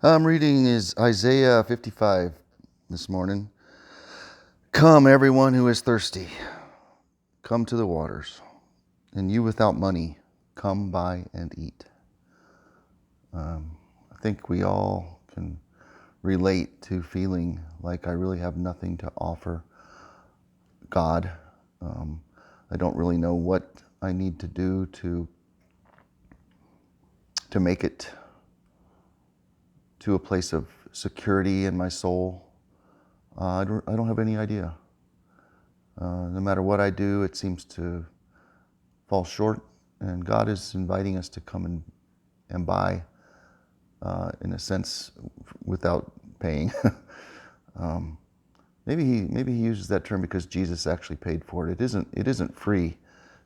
I'm reading is Isaiah 55 this morning. Come, everyone who is thirsty, come to the waters, and you without money, come buy and eat. I think we all can relate to feeling like I really have nothing to offer God. Um, I don't really know what I need to do to make it to a place of security in my soul. I don't have any idea. No matter what I do, it seems to fall short, and God is inviting us to come and buy, in a sense, without paying. um, maybe he uses that term because Jesus actually paid for it. It isn't free.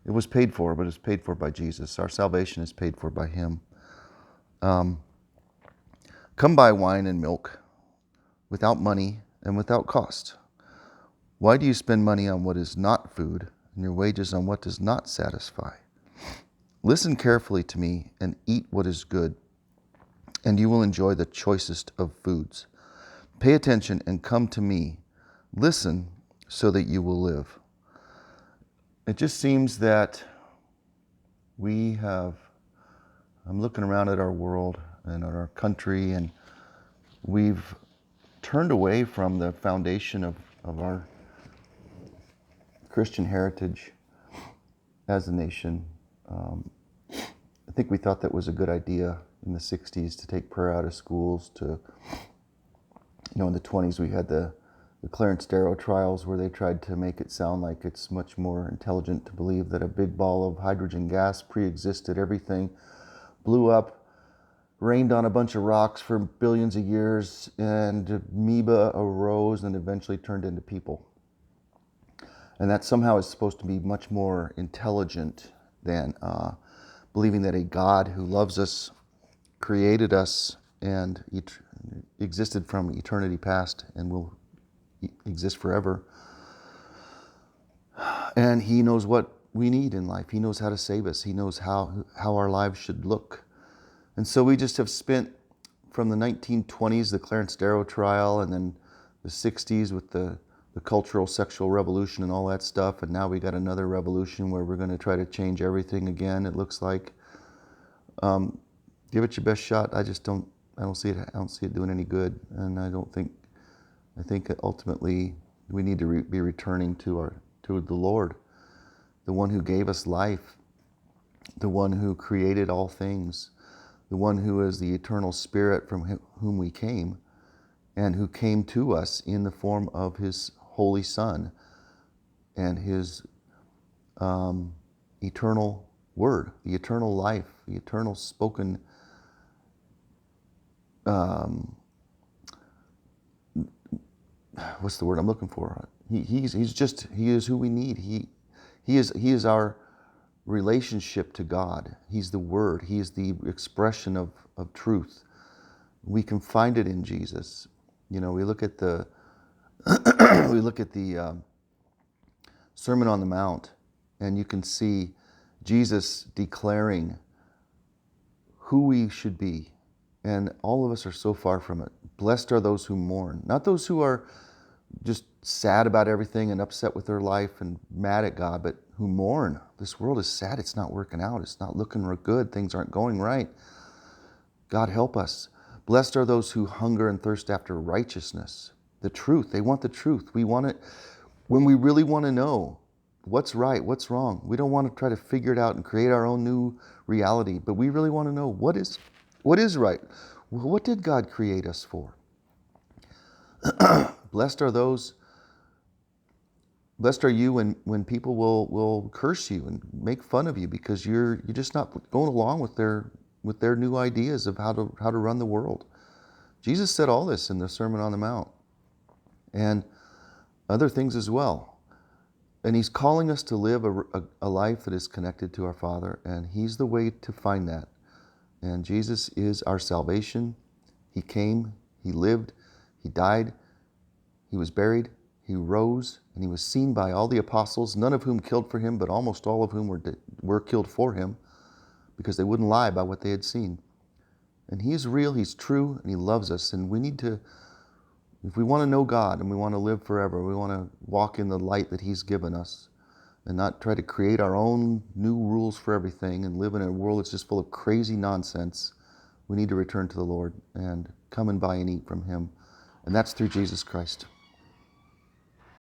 It was paid for, but it's paid for by Jesus. Our salvation is paid for by Him. Um, Come buy wine and milk without money and without cost. Why do you spend money on what is not food and your wages on what does not satisfy? Listen carefully to me and eat what is good, and you will enjoy the choicest of foods. Pay attention and come to me. Listen so that you will live. It just seems that we have, I'm looking around at our world and at our country, and we've turned away from the foundation of our Christian heritage as a nation. I think we thought that was a good idea in the 60s to take prayer out of schools. In the 20s we had the Clarence Darrow trials where they tried to make it sound like it's much more intelligent to believe that a big ball of hydrogen gas pre-existed everything, blew up, rained on a bunch of rocks for billions of years, and amoeba arose and eventually turned into people. And that somehow is supposed to be much more intelligent than believing that a God who loves us, created us, and existed from eternity past and will exist forever. And He knows what we need in life. He knows how to save us. He knows how our lives should look. And so we just have spent from the 1920s, the Clarence Darrow trial, and then the 60s with the cultural sexual revolution and all that stuff. And now we got another revolution where we're going to try to change everything again, it looks like. Give it your best shot. I don't see it doing any good. And I think that ultimately we need to be returning to the Lord, the one who gave us life, the one who created all things, the one who is the eternal Spirit from whom we came, and who came to us in the form of His Holy Son and His eternal Word, the eternal life, the eternal spoken what's the word I'm looking for? He is who we need. He is our relationship to God. He's the Word. He is the expression of truth. We can find it in Jesus. We look at the we look at the Sermon on the Mount, and you can see Jesus declaring who we should be, and all of us are so far from it. Blessed are those who mourn, not those who are just sad about everything and upset with their life and mad at God, but who mourn. This world is sad. It's not working out. It's not looking real good. Things aren't going right. God help us. Blessed are those who hunger and thirst after righteousness, the truth. They want the truth. We want it when we really want to know what's right, what's wrong. We don't want to try to figure it out and create our own new reality, but we really want to know what is right. What did God create us for? Blessed are you when people will curse you and make fun of you because you're just not going along with their new ideas of how to run the world. Jesus said all this in the Sermon on the Mount and other things as well. And He's calling us to live a life that is connected to our Father, and He's the way to find that. And Jesus is our salvation. He came, He lived, He died, He was buried, He rose, and He was seen by all the apostles, none of whom killed for Him, but almost all of whom were killed for Him because they wouldn't lie about what they had seen. And He is real, He's true, and He loves us. And we need to, if we want to know God and we want to live forever, we want to walk in the light that He's given us and not try to create our own new rules for everything and live in a world that's just full of crazy nonsense, we need to return to the Lord and come and buy and eat from Him. And that's through Jesus Christ.